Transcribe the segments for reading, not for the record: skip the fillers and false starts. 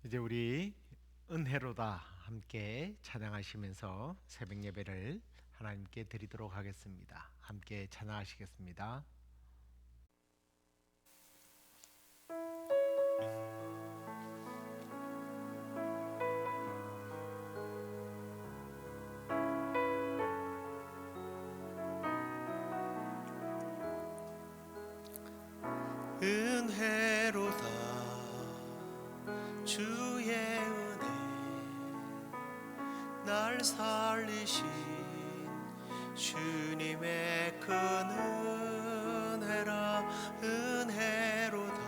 이제 우리 은혜로다 함께 찬양하시면서 새벽 예배를 하나님께 드리도록 하겠습니다. 함께 찬양하시겠습니다. 은혜로다 주의 은혜 날 살리신 주님의 큰 은혜라. 은혜로다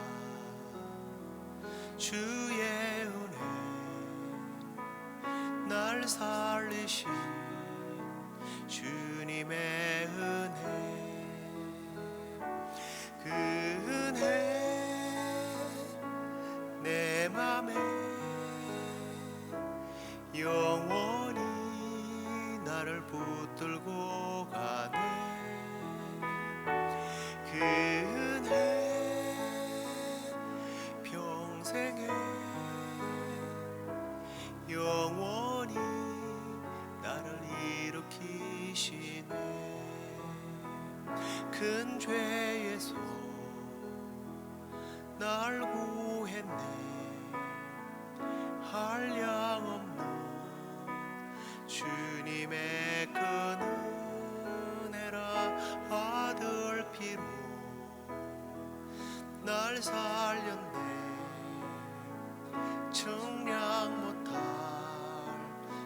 주의 은혜 날 살리신 주님의 은혜. 그 은혜 내 맘에 영원히 나를 붙들고 가네. 그 은혜 평생에 영원히 나를 일으키시네. 큰 죄에서 날 구했네. 한량없는 주님의 큰 은혜라. 아들 피로 날 살렸네. 측량 못할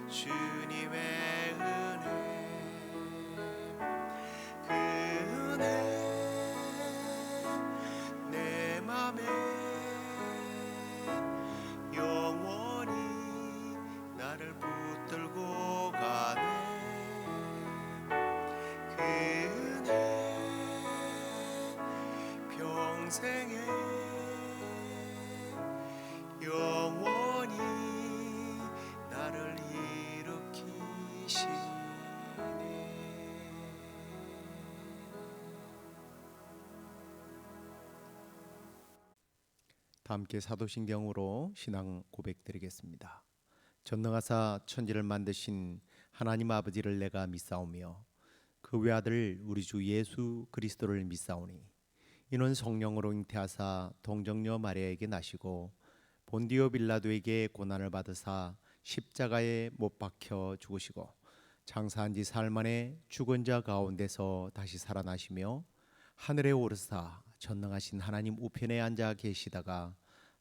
주님의 은혜. 그 은혜 내 맘에 영원히 나를 붙들고 가네. 그 은혜 평생에 영원히 나를 일으키시네. 다 함께 사도신경으로 신앙 고백드리겠습니다. 전능하사 천지를 만드신 하나님 아버지를 내가 믿사오며 그 외아들 우리 주 예수 그리스도를 믿사오니 이는 성령으로 잉태하사 동정녀 마리아에게 나시고 본디오 빌라도에게 고난을 받으사 십자가에 못 박혀 죽으시고 장사한 지 사흘 만에 죽은 자 가운데서 다시 살아나시며 하늘에 오르사 전능하신 하나님 우편에 앉아 계시다가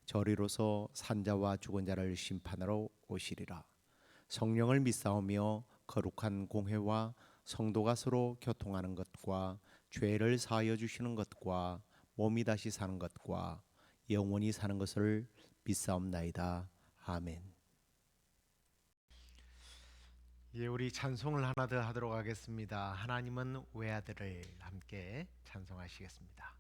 저리로서 산자와 죽은 자를 심판하러 오시리라. 성령을 믿사오며 거룩한 공회와 성도가 서로 교통하는 것과 죄를 사하여 주시는 것과 몸이 다시 사는 것과 영원히 사는 것을 믿사옵나이다. 아멘. 예, 우리 찬송을 하나 더 하도록 하겠습니다. 하나님은 외아들을 함께 찬송하시겠습니다.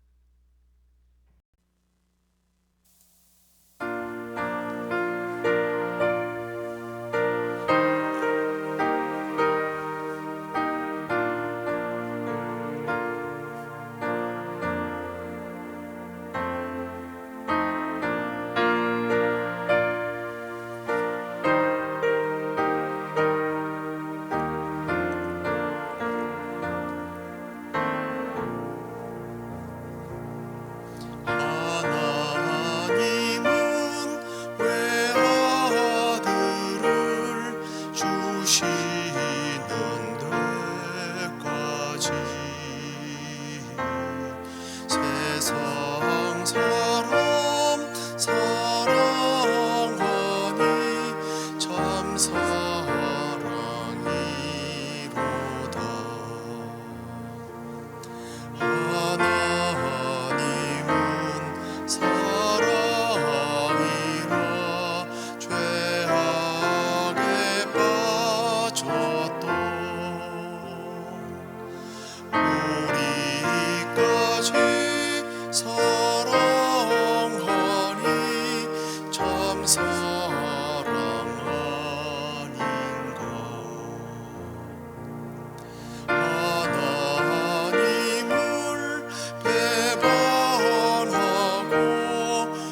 떠나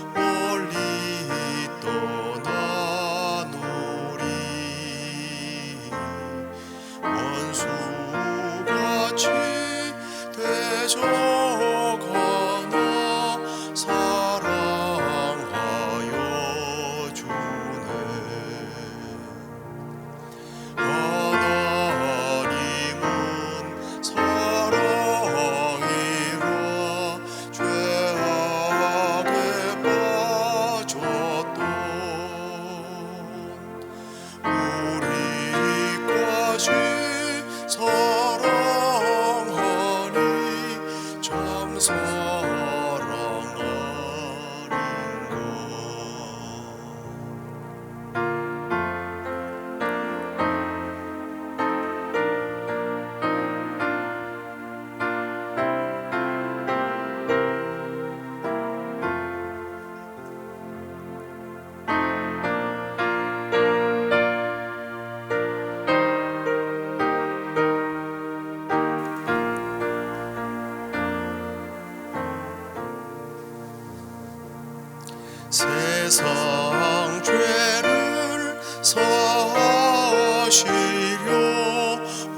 세상 죄를 사시려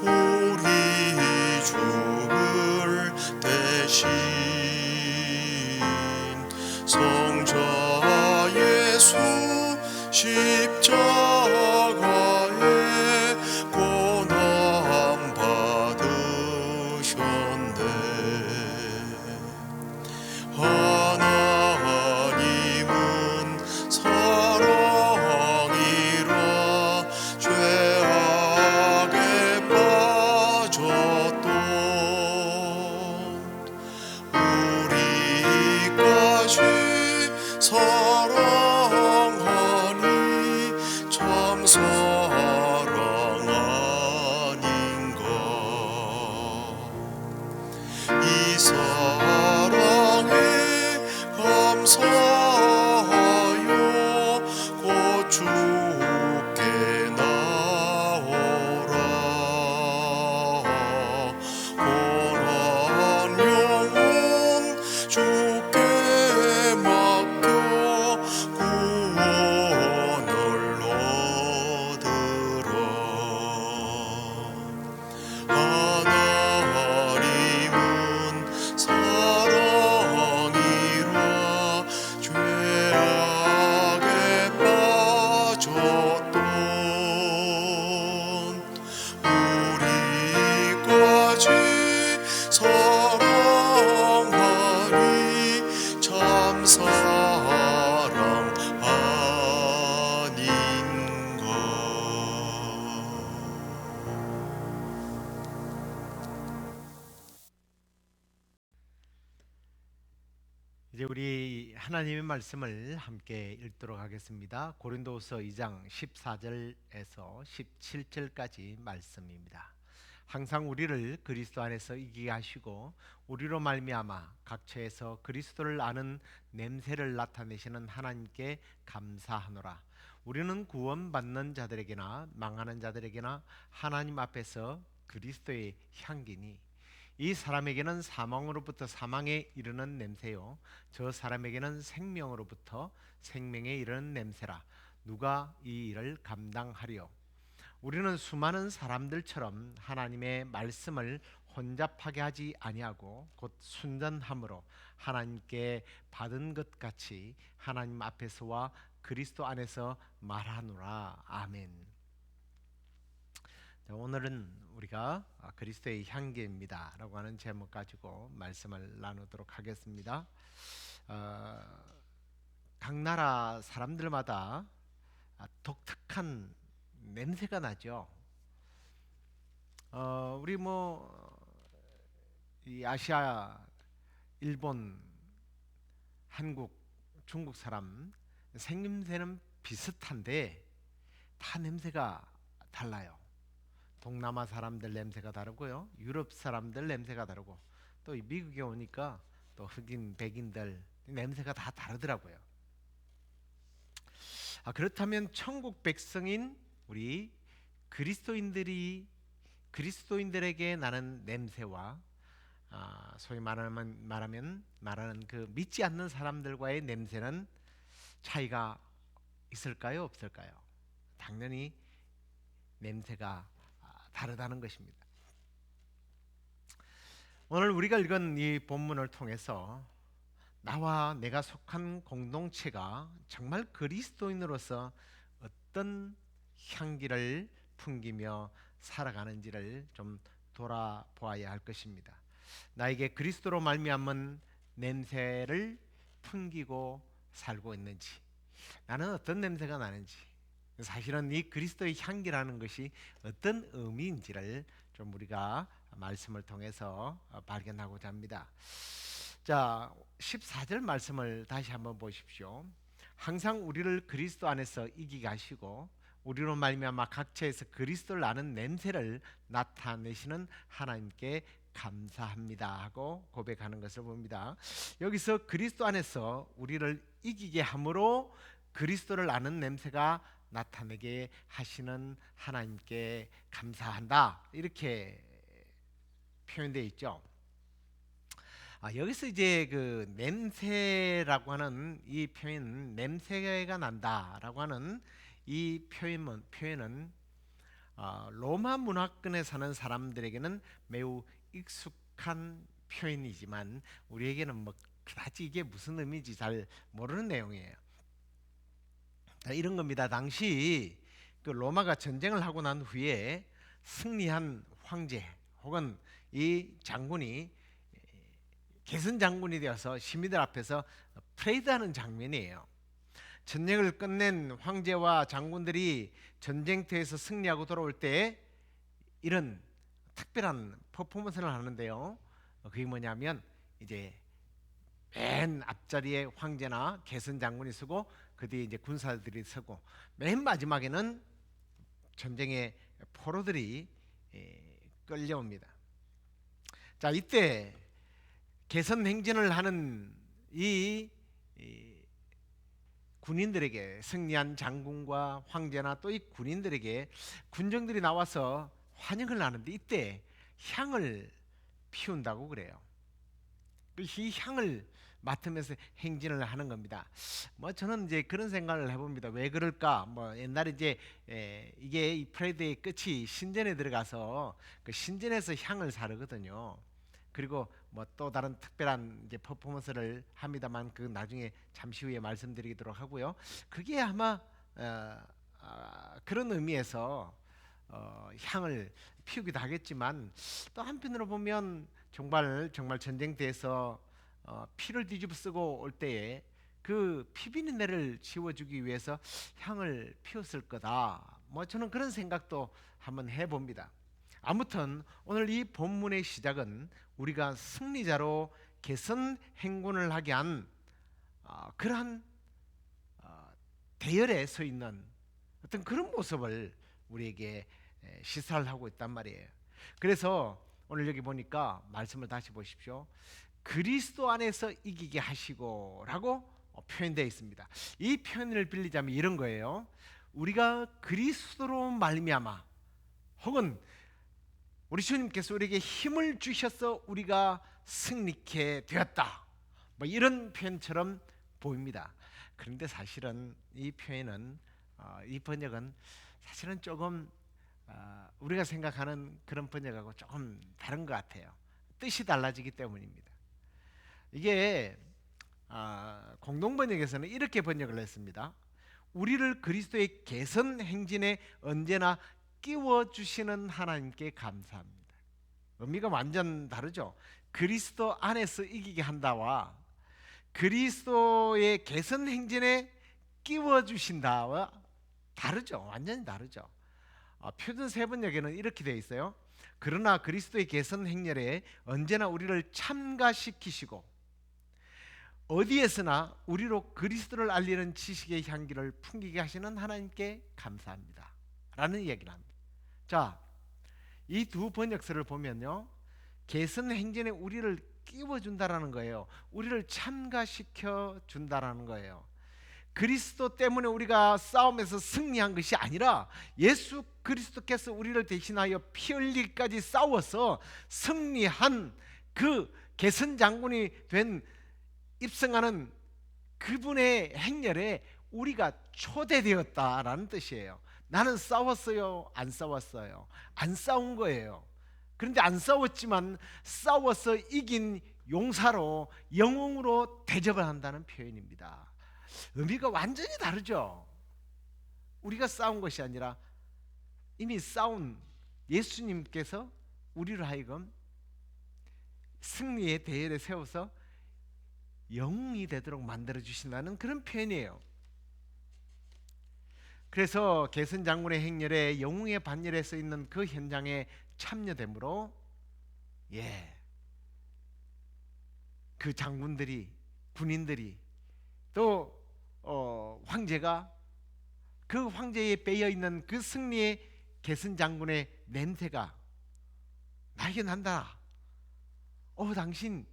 우리 죽을 대신 성자 예수 십자가에 고난 받으셨네. 하나님은 사랑이라 죄악에 빠졌던 우리까지 사랑하니 참 사랑 아닌가. 이 사랑에 감사하여 곧 주께 나오라. 고난 영혼 주께 맡겨 구원을 얻으라. 하나님은 사랑이라 죄악에 빠졌던 우리까지 사랑하니 참 사랑 아닌가. 이제 우리 하나님의 말씀을 함께 읽도록 하겠습니다. 고린도후서 2장 14절에서 17절까지 말씀입니다. 항상 우리를 그리스도 안에서 이기게 하시고 우리로 말미암아 각처에서 그리스도를 아는 냄새를 나타내시는 하나님께 감사하노라. 우리는 구원받는 자들에게나 망하는 자들에게나 하나님 앞에서 그리스도의 향기니 이 사람에게는 사망으로부터 사망에 이르는 냄새요 저 사람에게는 생명으로부터 생명에 이르는 냄새라. 누가 이 일을 감당하리요? 우리는 수많은 사람들처럼 하나님의 말씀을 혼잡하게 하지 아니하고 곧 순전함으로 하나님께 받은 것 같이 하나님 앞에서와 그리스도 안에서 말하노라. 아멘. 자, 오늘은 우리가 그리스도의 향기입니다 라고 하는 제목 가지고 말씀을 나누도록 하겠습니다. 각 나라 사람들마다 독특한 냄새가 나죠. 우리 이 아시아, 일본, 한국, 중국 사람 생김새는 비슷한데 다 냄새가 달라요. 동남아 사람들 냄새가 다르고요, 유럽 사람들 냄새가 다르고, 또 미국에 오니까 또 흑인, 백인들 냄새가 다 다르더라고요. 그렇다면 천국 백성인 우리 그리스도인들에게 나는 냄새와 소위 말하는 그 믿지 않는 사람들과의 냄새는 차이가 있을까요, 없을까요? 당연히 냄새가 다르다는 것입니다. 오늘 우리가 읽은 이 본문을 통해서 나와 내가 속한 공동체가 정말 그리스도인으로서 어떤 향기를 풍기며 살아가는지를 좀 돌아보아야 할 것입니다. 나에게 그리스도로 말미암은 냄새를 풍기고 살고 있는지, 나는 어떤 냄새가 나는지, 사실은 이 그리스도의 향기라는 것이 어떤 의미인지를 좀 우리가 말씀을 통해서 발견하고자 합니다. 자, 14절 말씀을 다시 한번 보십시오. 항상 우리를 그리스도 안에서 이기게 하시고 우리로 말미암아 각처에서 그리스도를 아는 냄새를 나타내시는 하나님께 감사합니다 하고 고백하는 것을 봅니다. 여기서 그리스도 안에서 우리를 이기게 함으로 그리스도를 아는 냄새가 나타내게 하시는 하나님께 감사한다, 이렇게 표현되어 있죠. 여기서 이제 그 냄새라고 하는 이 표현, 냄새가 난다라고 하는 이 표현은 로마 문화권에 사는 사람들에게는 매우 익숙한 표현이지만 우리에게는 뭐 그다지 이게 무슨 의미인지 잘 모르는 내용이에요. 이런 겁니다. 당시 그 로마가 전쟁을 하고 난 후에 승리한 황제 혹은 이 장군이 개선 장군이 되어서 시민들 앞에서 프레이드하는 장면이에요. 전쟁을 끝낸 황제와 장군들이 전쟁터에서 승리하고 돌아올 때 이런 특별한 퍼포먼스를 하는데요. 그게 뭐냐면 이제 맨 앞자리에 황제나 개선 장군이 서고 그 뒤에 이제 군사들이 서고 맨 마지막에는 전쟁의 포로들이 끌려옵니다. 자, 이때 개선 행진을 하는 이 군인들에게, 승리한 장군과 황제나 또 이 군인들에게 군정들이 나와서 환영을 하는데 이때 향을 피운다고 그래요. 이 향을 맡으면서 행진을 하는 겁니다. 뭐 저는 이제 그런 생각을 해봅니다. 왜 그럴까? 뭐 옛날에 이제 이게 이 프레이드의 끝이 신전에 들어가서 그 신전에서 향을 사르거든요. 그리고 뭐 또 다른 특별한 이제 퍼포먼스를 합니다만 그 나중에 잠시 후에 말씀드리도록 하고요. 그게 아마 그런 의미에서 향을 피우기도 하겠지만 또 한편으로 보면 정말 전쟁터에서 피를 뒤집어 쓰고 올 때에 그 피비린내를 지워주기 위해서 향을 피웠을 거다. 뭐 저는 그런 생각도 한번 해봅니다. 아무튼 오늘 이 본문의 시작은 우리가 승리자로 개선 행군을 하게 한 그러한 대열에 서 있는 어떤 그런 모습을 우리에게 시사를 하고 있단 말이에요. 그래서 오늘 여기 보니까 말씀을 다시 보십시오. 그리스도 안에서 이기게 하시고 라고 표현되어 있습니다. 이 표현을 빌리자면 이런 거예요. 우리가 그리스도로 말미암아 혹은 우리 주님께서 우리에게 힘을 주셔서 우리가 승리케 되었다, 뭐 이런 표현처럼 보입니다. 그런데 사실은 이 표현은 이 번역은 사실은 조금 우리가 생각하는 그런 번역하고 조금 다른 것 같아요. 뜻이 달라지기 때문입니다. 이게 공동번역에서는 이렇게 번역을 했습니다. 우리를 그리스도의 개선 행진에 언제나 끼워주시는 하나님께 감사합니다. 의미가 완전 다르죠. 그리스도 안에서 이기게 한다와 그리스도의 개선 행진에 끼워주신다와 다르죠. 완전히 다르죠. 표준 세번역에는 이렇게 되어 있어요. 그러나 그리스도의 개선 행렬에 언제나 우리를 참가시키시고 어디에서나 우리로 그리스도를 알리는 지식의 향기를 풍기게 하시는 하나님께 감사합니다 라는 이야기를 합니다. 자, 이 두 번역서를 보면요, 개선 행진에 우리를 끼워준다라는 거예요. 우리를 참가시켜 준다라는 거예요. 그리스도 때문에 우리가 싸움에서 승리한 것이 아니라 예수 그리스도께서 우리를 대신하여 피 흘리기까지 싸워서 승리한 그 개선 장군이 된 입성하는 그분의 행렬에 우리가 초대되었다라는 뜻이에요. 나는 싸웠어요? 안 싸웠어요? 안 싸운 거예요. 그런데 안 싸웠지만 싸워서 이긴 용사로, 영웅으로 대접을 한다는 표현입니다. 의미가 완전히 다르죠. 우리가 싸운 것이 아니라 이미 싸운 예수님께서 우리를 하여금 승리의 대열에 세워서 영웅이 되도록 만들어 주신다는 그런 표현이에요. 그래서 개선 장군의 행렬에 영웅의 반열에 서 있는 그 현장에 참여됨으로 그 장군들이, 군인들이 또 황제가 그 황제에 빼여 있는 그 승리의 개선 장군의 냄새가 나에게 난다. 당신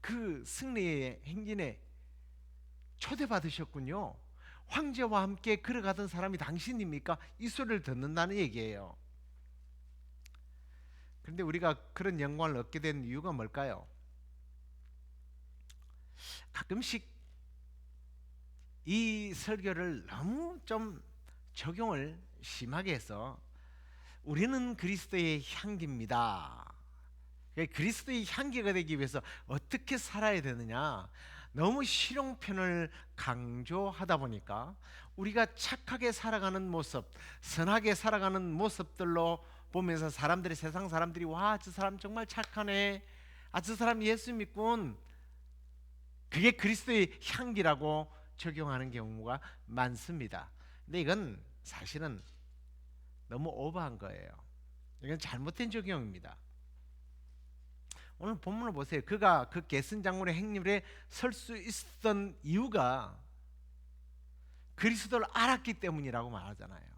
그 승리의 행진에 초대받으셨군요. 황제와 함께 걸어가던 사람이 당신입니까? 이 소리를 듣는다는 얘기예요. 그런데 우리가 그런 영광을 얻게 된 이유가 뭘까요? 가끔씩 이 설교를 너무 좀 적용을 심하게 해서 우리는 그리스도의 향기입니다. 그리스도의 향기가 되기 위해서 어떻게 살아야 되느냐, 너무 실용편을 강조하다 보니까 우리가 착하게 살아가는 모습, 선하게 살아가는 모습들로 보면서 사람들이, 세상 사람들이 와, 저 사람 정말 착하네, 아, 저 사람 예수 믿군, 그게 그리스도의 향기라고 적용하는 경우가 많습니다. 근데 이건 사실은 너무 오버한 거예요. 이건 잘못된 적용입니다. 오늘 본문을 보세요. 그가 그 게슨 장군의 행렬에 설 수 있었던 이유가 그리스도를 알았기 때문이라고 말하잖아요.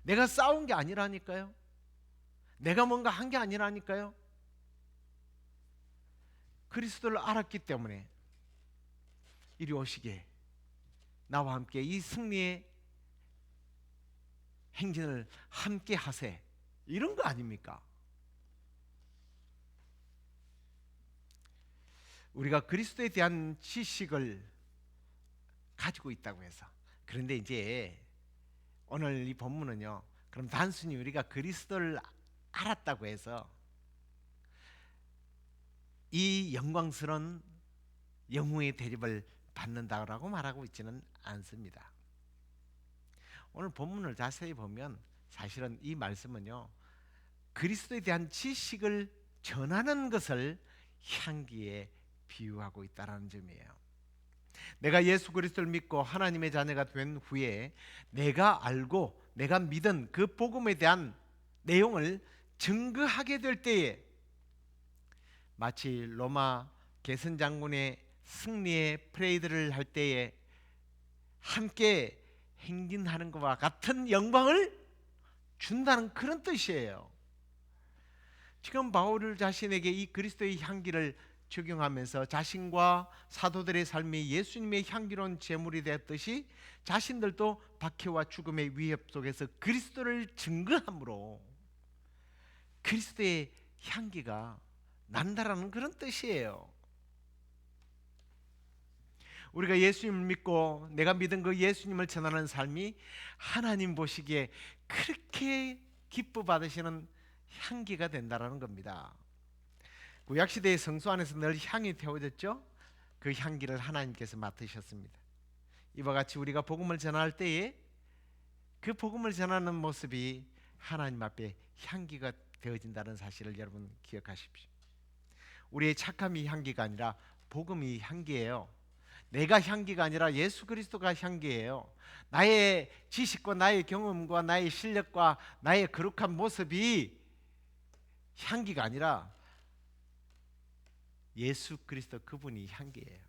내가 싸운 게 아니라니까요. 내가 뭔가 한 게 아니라니까요. 그리스도를 알았기 때문에 이리 오시게, 나와 함께 이 승리의 행진을 함께 하세, 이런 거 아닙니까? 우리가 그리스도에 대한 지식을 가지고 있다고 해서, 그런데 이제 오늘 이 본문은요, 그럼 단순히 우리가 그리스도를 알았다고 해서 이 영광스러운 영웅의 대접을 받는다라고 말하고 있지는 않습니다. 오늘 본문을 자세히 보면 사실은 이 말씀은요, 그리스도에 대한 지식을 전하는 것을 향기에 비유하고 있다는 점이에요. 내가 예수 그리스도를 믿고 하나님의 자녀가 된 후에 내가 알고 내가 믿은 그 복음에 대한 내용을 증거하게 될 때에, 마치 로마 게슨 장군의 승리의 프레이드를 할 때에 함께 행진하는 것과 같은 영광을 준다는 그런 뜻이에요. 지금 바울 자신에게 이 그리스도의 향기를 적용하면서 자신과 사도들의 삶이 예수님의 향기로운 제물이 되었듯이 자신들도 박해와 죽음의 위협 속에서 그리스도를 증거함으로 그리스도의 향기가 난다라는 그런 뜻이에요. 우리가 예수님을 믿고 내가 믿은 그 예수님을 전하는 삶이 하나님 보시기에 그렇게 기뻐 받으시는 향기가 된다라는 겁니다. 구약시대의 성소 안에서 늘 향이 태워졌죠. 그 향기를 하나님께서 맡으셨습니다. 이와 같이 우리가 복음을 전할 때에 그 복음을 전하는 모습이 하나님 앞에 향기가 되어진다는 사실을 여러분 기억하십시오. 우리의 착함이 향기가 아니라 복음이 향기예요. 내가 향기가 아니라 예수 그리스도가 향기예요. 나의 지식과 나의 경험과 나의 실력과 나의 거룩한 모습이 향기가 아니라 예수 그리스도 그분이 향기예요.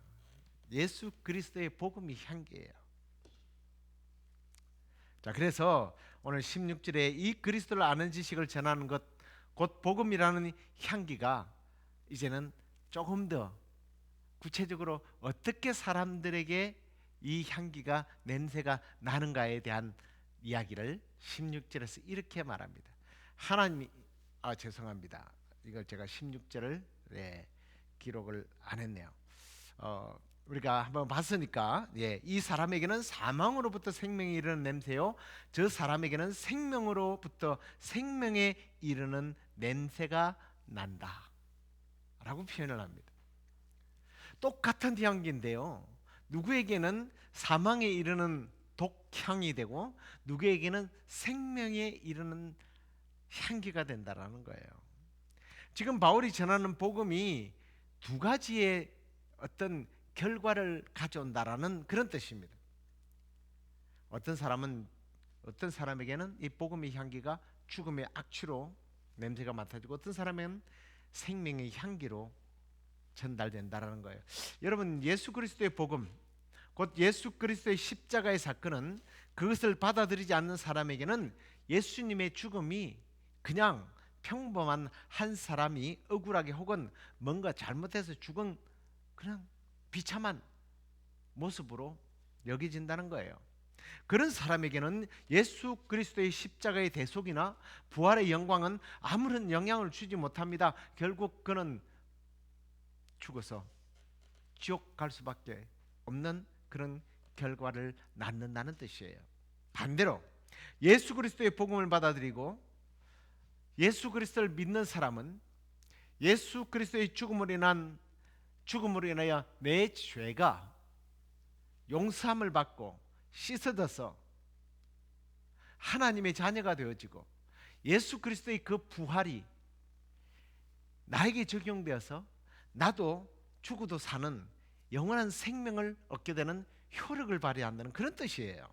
예수 그리스도의 복음이 향기예요. 자, 그래서 오늘 16절에 이 그리스도를 아는 지식을 전하는 것, 곧 복음이라는 향기가 이제는 조금 더 구체적으로 어떻게 사람들에게 이 향기가, 냄새가 나는가에 대한 이야기를 16절에서 이렇게 말합니다. 하나님이, 죄송합니다. 이걸 제가 16절을 기록을 안 했네요. 우리가 한번 봤으니까, 이 사람에게는 사망으로부터 생명에 이르는 냄새요, 저 사람에게는 생명으로부터 생명에 이르는 냄새가 난다 라고 표현을 합니다. 똑같은 향기인데요, 누구에게는 사망에 이르는 독향이 되고 누구에게는 생명에 이르는 향기가 된다라는 거예요. 지금 바울이 전하는 복음이 두 가지의 어떤 결과를 가져온다라는 그런 뜻입니다. 어떤 사람에게는 이 복음의 향기가 죽음의 악취로 냄새가 맡아지고, 어떤 사람에게는 생명의 향기로 전달된다라는 거예요. 여러분, 예수 그리스도의 복음, 곧 예수 그리스도의 십자가의 사건은 그것을 받아들이지 않는 사람에게는 예수님의 죽음이 그냥 평범한 한 사람이 억울하게 혹은 뭔가 잘못해서 죽은 그냥 비참한 모습으로 여겨진다는 거예요. 그런 사람에게는 예수 그리스도의 십자가의 대속이나 부활의 영광은 아무런 영향을 주지 못합니다. 결국 그는 죽어서 지옥 갈 수밖에 없는 그런 결과를 낳는다는 뜻이에요. 반대로 예수 그리스도의 복음을 받아들이고 예수 그리스도를 믿는 사람은 예수 그리스도의 죽음으로 인하여 내 죄가 용서함을 받고 씻어져서 하나님의 자녀가 되어지고 예수 그리스도의 그 부활이 나에게 적용되어서 나도 죽어도 사는 영원한 생명을 얻게 되는 효력을 발휘한다는 그런 뜻이에요.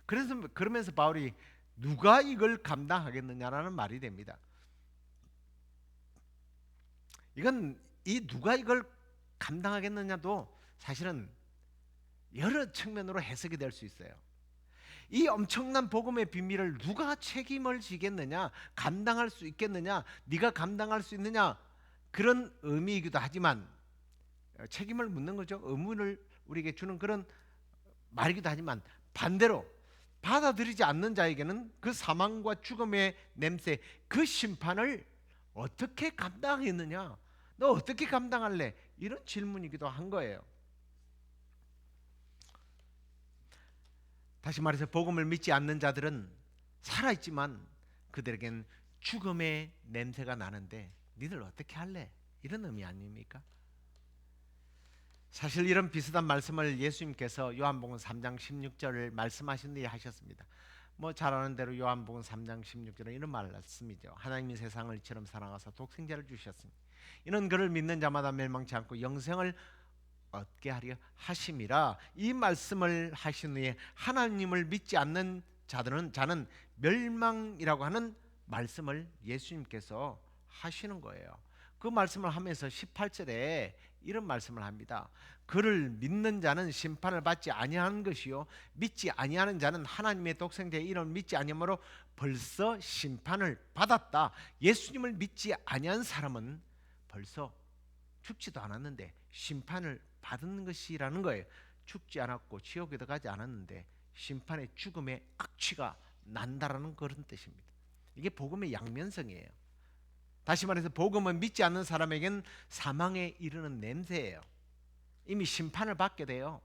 그러면서 바울이 누가 이걸 감당하겠느냐라는 말이 됩니다. 이건 이 누가 이걸 감당하겠느냐도 사실은 여러 측면으로 해석이 될 수 있어요. 이 엄청난 복음의 비밀을 누가 책임을 지겠느냐, 감당할 수 있겠느냐, 네가 감당할 수 있느냐, 그런 의미이기도 하지만 책임을 묻는 거죠. 의무를 우리에게 주는 그런 말이기도 하지만 반대로 받아들이지 않는 자에게는 그 사망과 죽음의 냄새, 그 심판을 어떻게 감당하겠느냐, 너 어떻게 감당할래? 이런 질문이기도 한 거예요. 다시 말해서 복음을 믿지 않는 자들은 살아있지만 그들에겐 죽음의 냄새가 나는데 니들 어떻게 할래? 이런 의미 아닙니까? 사실 이런 비슷한 말씀을 예수님께서 요한복음 3장 16절을 말씀하신 뒤에 하셨습니다. 뭐 잘 아는 대로 요한복음 3장 16절은 이런 말씀이죠. 하나님이 세상을 이처럼 사랑하사 독생자를 주셨으니 이는 그를 믿는 자마다 멸망치 않고 영생을 얻게 하려 하심이라. 이 말씀을 하신 후에 하나님을 믿지 않는 자는 멸망이라고 하는 말씀을 예수님께서 하시는 거예요. 그 말씀을 하면서 18절에 이런 말씀을 합니다. 그를 믿는 자는 심판을 받지 아니하는 것이요 믿지 아니하는 자는 하나님의 독생자의 이름을 믿지 아니하므로 벌써 심판을 받았다. 예수님을 믿지 아니한 사람은 벌써 죽지도 않았는데 심판을 받는 것이라는 거예요. 죽지 않았고 지옥에도 가지 않았는데 심판의 죽음의 악취가 난다라는 그런 뜻입니다. 이게 복음의 양면성이에요. 다시 말해서 복음은 믿지 않는 사람에겐 사망에 이르는 냄새예요. 이미 심판을 받게 돼요.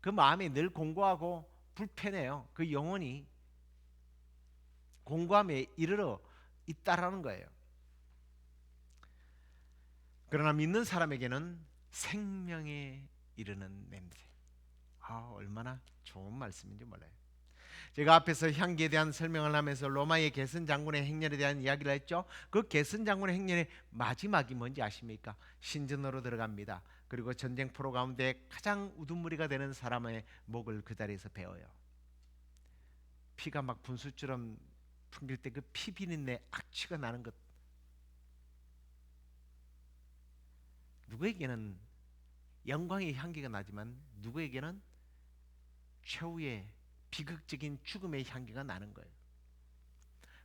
그 마음이 늘 공고하고 불편해요. 그 영혼이 공고함에 이르러 있다라는 거예요. 그러나 믿는 사람에게는 생명에 이르는 냄새. 얼마나 좋은 말씀인지 몰라요. 제가 앞에서 향기에 대한 설명을 하면서 로마의 게슨 장군의 행렬에 대한 이야기를 했죠. 그 게슨 장군의 행렬의 마지막이 뭔지 아십니까? 신전으로 들어갑니다. 그리고 전쟁 포로 가운데 가장 우두머리가 되는 사람의 목을 그 자리에서 베어요. 피가 막 분수처럼 풍길 때 그 피 비린내 악취가 나는 것, 누구에게는 영광의 향기가 나지만 누구에게는 최후의 비극적인 죽음의 향기가 나는 거예요.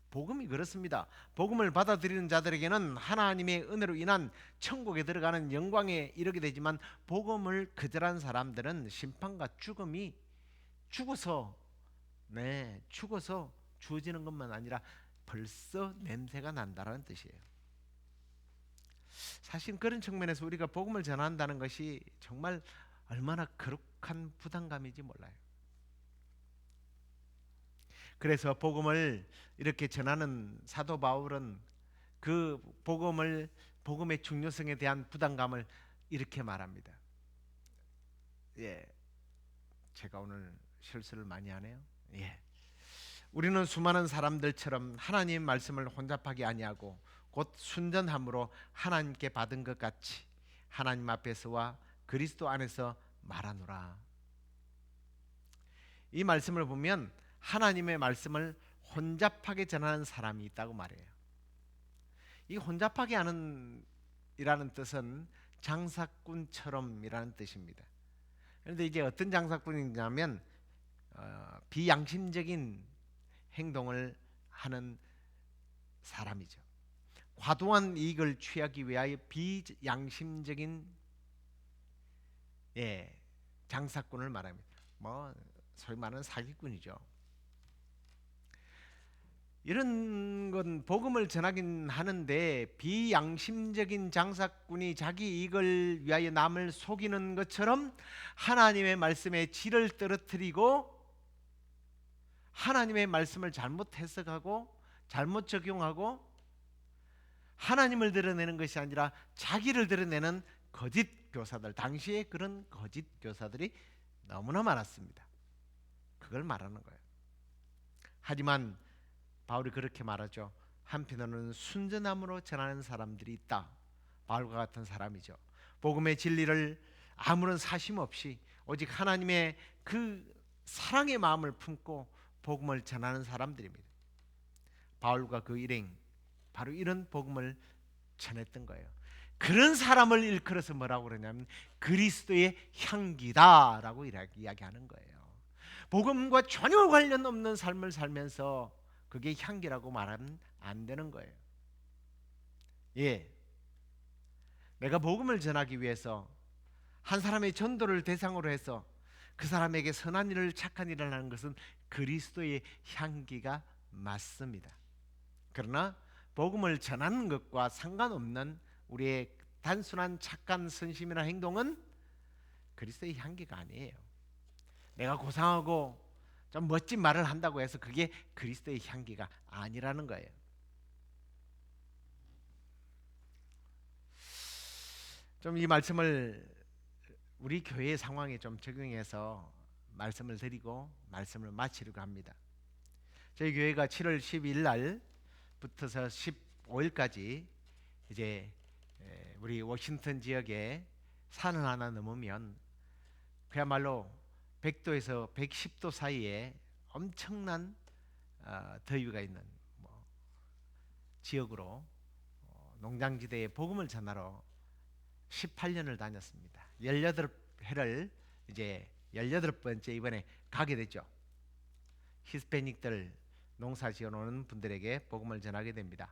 복음이 그렇습니다. 복음을 받아들이는 자들에게는 하나님의 은혜로 인한 천국에 들어가는 영광에 이르게 되지만 복음을 거절한 사람들은 심판과 죽음이 죽어서 주어지는 것만 아니라 벌써 냄새가 난다는 뜻이에요. 사실 그런 측면에서 우리가 복음을 전한다는 것이 정말 얼마나 거룩한 부담감인지 몰라요. 그래서 복음을 이렇게 전하는 사도 바울은 그 복음의 중요성에 대한 부담감을 이렇게 말합니다. 제가 오늘 실수를 많이 하네요. 우리는 수많은 사람들처럼 하나님 말씀을 혼잡하게 아니하고 곧 순전함으로 하나님께 받은 것 같이 하나님 앞에서와 그리스도 안에서 말하노라. 이 말씀을 보면 하나님의 말씀을 혼잡하게 전하는 사람이 있다고 말해요. 이 혼잡하게 하는 이라는 뜻은 장사꾼처럼이라는 뜻입니다. 그런데 이게 어떤 장사꾼이냐면 비양심적인 행동을 하는 사람이죠. 과도한 이익을 취하기 위하여 비양심적인 장사꾼을 말합니다. 소위 말하는 사기꾼이죠. 이런 건 복음을 전하긴 하는데 비양심적인 장사꾼이 자기 이익을 위하여 남을 속이는 것처럼 하나님의 말씀의 질을 떨어뜨리고 하나님의 말씀을 잘못 해석하고 잘못 적용하고 하나님을 드러내는 것이 아니라 자기를 드러내는 거짓 교사들, 당시에 그런 거짓 교사들이 너무나 많았습니다. 그걸 말하는 거예요. 하지만 바울이 그렇게 말하죠. 한편으로는 순전함으로 전하는 사람들이 있다. 바울과 같은 사람이죠. 복음의 진리를 아무런 사심 없이 오직 하나님의 그 사랑의 마음을 품고 복음을 전하는 사람들입니다. 바울과 그 일행 바로 이런 복음을 전했던 거예요. 그런 사람을 일컬어서 뭐라고 그러냐면 그리스도의 향기다라고 이야기하는 거예요. 복음과 전혀 관련 없는 삶을 살면서 그게 향기라고 말하면 안 되는 거예요. 예, 내가 복음을 전하기 위해서 한 사람의 전도를 대상으로 해서 그 사람에게 선한 일을 착한 일을 하는 것은 그리스도의 향기가 맞습니다. 그러나 복음을 전하는 것과 상관없는 우리의 단순한 착한 선심이나 행동은 그리스도의 향기가 아니에요. 내가 고상하고 좀 멋진 말을 한다고 해서 그게 그리스도의 향기가 아니라는 거예요. 좀 이 말씀을 우리 교회의 상황에 좀 적용해서 말씀을 드리고 말씀을 마치려고 합니다. 저희 교회가 7월 12일 날부터서 15일까지 이제 우리 워싱턴 지역에 산을 하나 넘으면 그야말로 100도에서 110도 사이에 엄청난 더위가 있는 지역으로 농장지대에 복음을 전하러 18년을 다녔습니다. 18회를 이제 18번째 이번에 가게 됐죠. 히스패닉들 농사 지어놓은 분들에게 복음을 전하게 됩니다.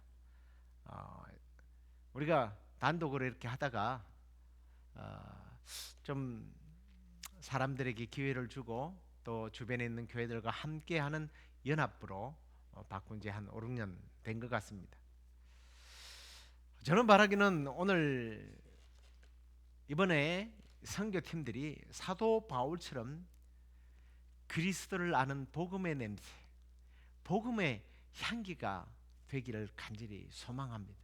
우리가 단독으로 이렇게 하다가 좀 사람들에게 기회를 주고 또 주변에 있는 교회들과 함께하는 연합부로 바꾼 지 한 5, 6년 된 것 같습니다. 저는 바라기는 오늘 이번에 선교팀들이 사도 바울처럼 그리스도를 아는 복음의 냄새, 복음의 향기가 되기를 간절히 소망합니다.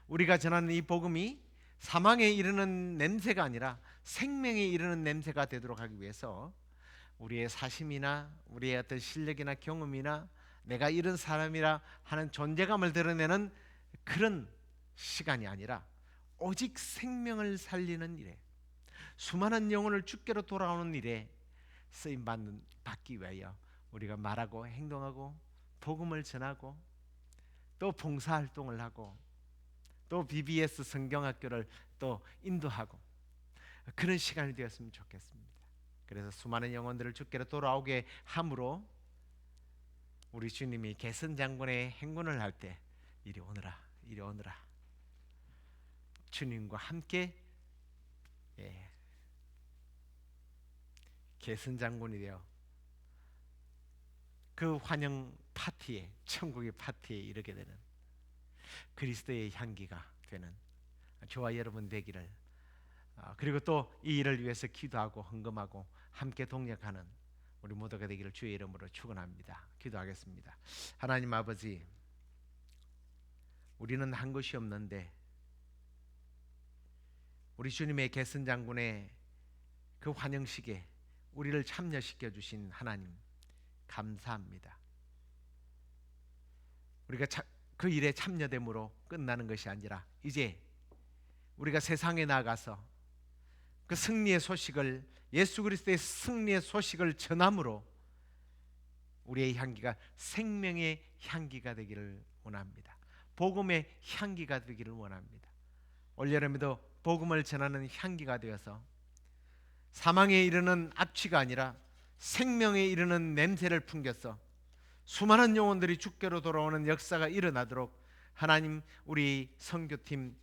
우리가 전하는 이 복음이 사망에 이르는 냄새가 아니라 생명에 이르는 냄새가 되도록 하기 위해서 우리의 사심이나 우리의 어떤 실력이나 경험이나 내가 이런 사람이라 하는 존재감을 드러내는 그런 시간이 아니라 오직 생명을 살리는 일에, 수많은 영혼을 주께로 돌아오는 일에 쓰임 받기 위하여 우리가 말하고 행동하고 복음을 전하고 또 봉사활동을 하고 또 BBS 성경학교를 또 인도하고 그런 시간이 되었으면 좋겠습니다. 그래서 수많은 영혼들을 주께로 돌아오게 함으로 우리 주님이 개선장군의 행군을 할 때 이리 오너라 이리 오너라 주님과 함께 개선장군이 되어 그 환영 파티에, 천국의 파티에 이르게 되는 그리스도의 향기가 되는 저와 여러분 되기를, 그리고 또 이 일을 위해서 기도하고 헌금하고 함께 동력하는 우리 모두가 되기를 주의 이름으로 축원합니다. 기도하겠습니다. 하나님 아버지, 우리는 한 것이 없는데 우리 주님의 개선장군의 그 환영식에 우리를 참여시켜 주신 하나님 감사합니다. 우리가 그 일에 참여됨으로 끝나는 것이 아니라 이제 우리가 세상에 나가서 그 승리의 소식을, 예수 그리스도의 승리의 소식을 전함으로 우리의 향기가 생명의 향기가 되기를 원합니다. 복음의 향기가 되기를 원합니다. 올여름에도 복음을 전하는 향기가 되어서 사망에 이르는 악취가 아니라 생명에 이르는 냄새를 풍겨서 수많은 영혼들이 주께로 돌아오는 역사가 일어나도록 하나님, 우리 선교팀,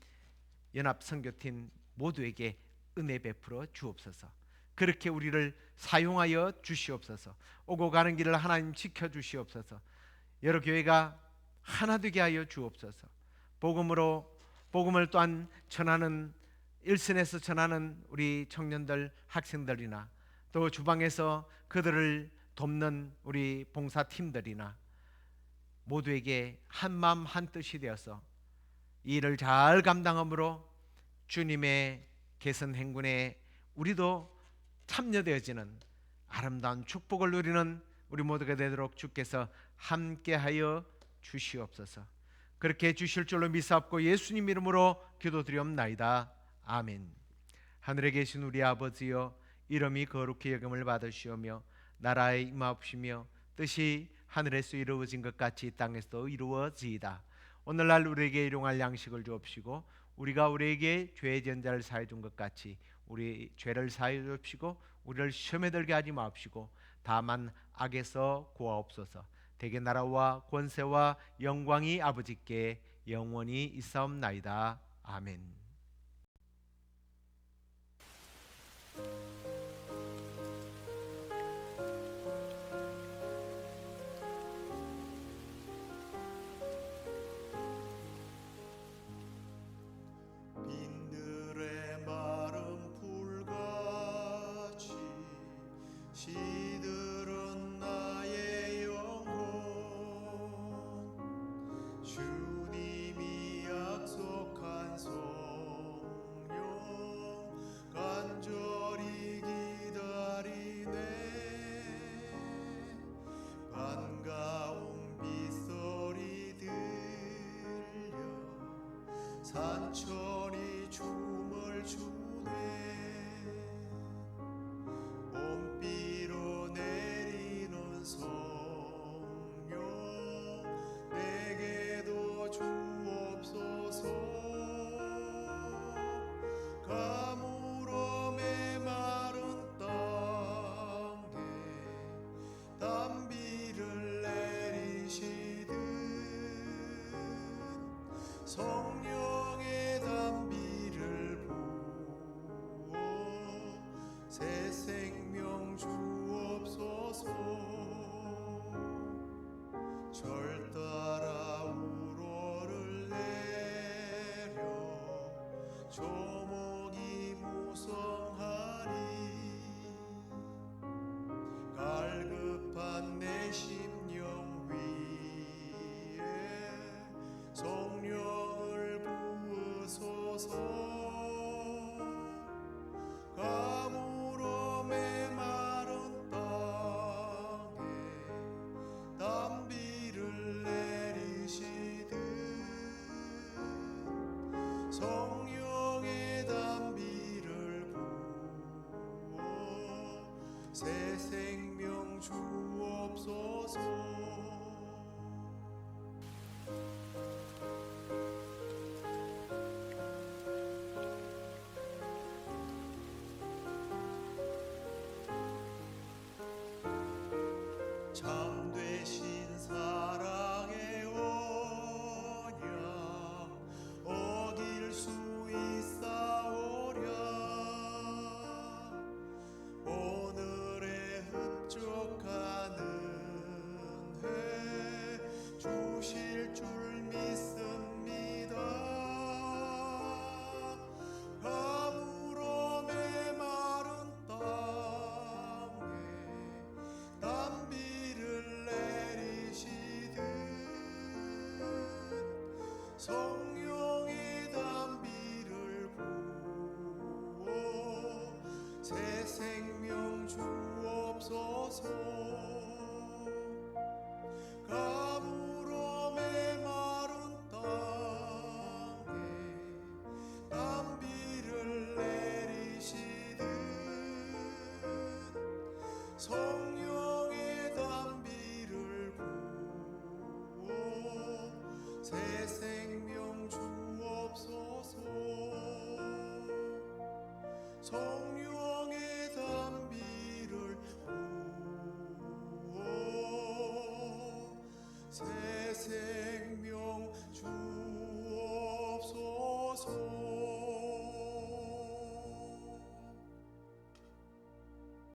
연합 선교팀 모두에게 은혜 베풀어 주옵소서. 그렇게 우리를 사용하여 주시옵소서. 오고 가는 길을 하나님 지켜 주시옵소서. 여러 교회가 하나 되게 하여 주옵소서. 복음을 또한 전하는, 일선에서 전하는 우리 청년들, 학생들이나 또 주방에서 그들을 돕는 우리 봉사팀들이나 모두에게 한 마음 한 뜻이 되어서 이 일을 잘 감당함으로 주님의 개선 행군에 우리도 참여되어지는 아름다운 축복을 누리는 우리 모두가 되도록 주께서 함께하여 주시옵소서. 그렇게 해주실 줄로 믿사옵고 예수님 이름으로 기도드리옵나이다. 아멘. 하늘에 계신 우리 아버지여, 이름이 거룩히 여김을 받으시오며 나라에 임하옵시며 뜻이 하늘에서 이루어진 것 같이 땅에서도 이루어지이다. 오늘날 우리에게 일용할 양식을 주옵시고 우리가 우리에게 죄 지은 자를 사해 준 것 같이 우리 죄를 사해 주옵시고 우리를 시험에 들게 하지 마옵시고 다만 악에서 구하옵소서. 대개 나라와 권세와 영광이 아버지께 영원히 있사옵나이다. 아멘. 빈들의 마른 불같이 시들은 나의 영혼, 주님이 약속한 성령 간절히 기다리네. 반가운 빗소리 들려 산천이 춤을 추네. 봄비로 내리는 성령 내게도 주옵소서. 가물어 메마른 땅에 단비를 내리시듯 성령의 단비를 부어 새 생명 주옵소서. 절 따라 우러를 내려 조목이 무성하니 갈급한 내 심령 위에 성령을 부으소서. 가물어 메마른 땅에 단비를 내리시듯 성령의 단비를 부어 새 생명 주옵소서. 참되신 사랑의 언약 어길 수 있사오랴. 오늘의 흡족한 은혜 주실 줄 믿습니다. 가물어 메마른 땅에 단비를 내리시듯 성령의 단비를 부어 새 생명 주옵소서. 가물어 메마른 땅에 단비를 내리시듯 성령의 단비를 부어 새 생명 주옵소서.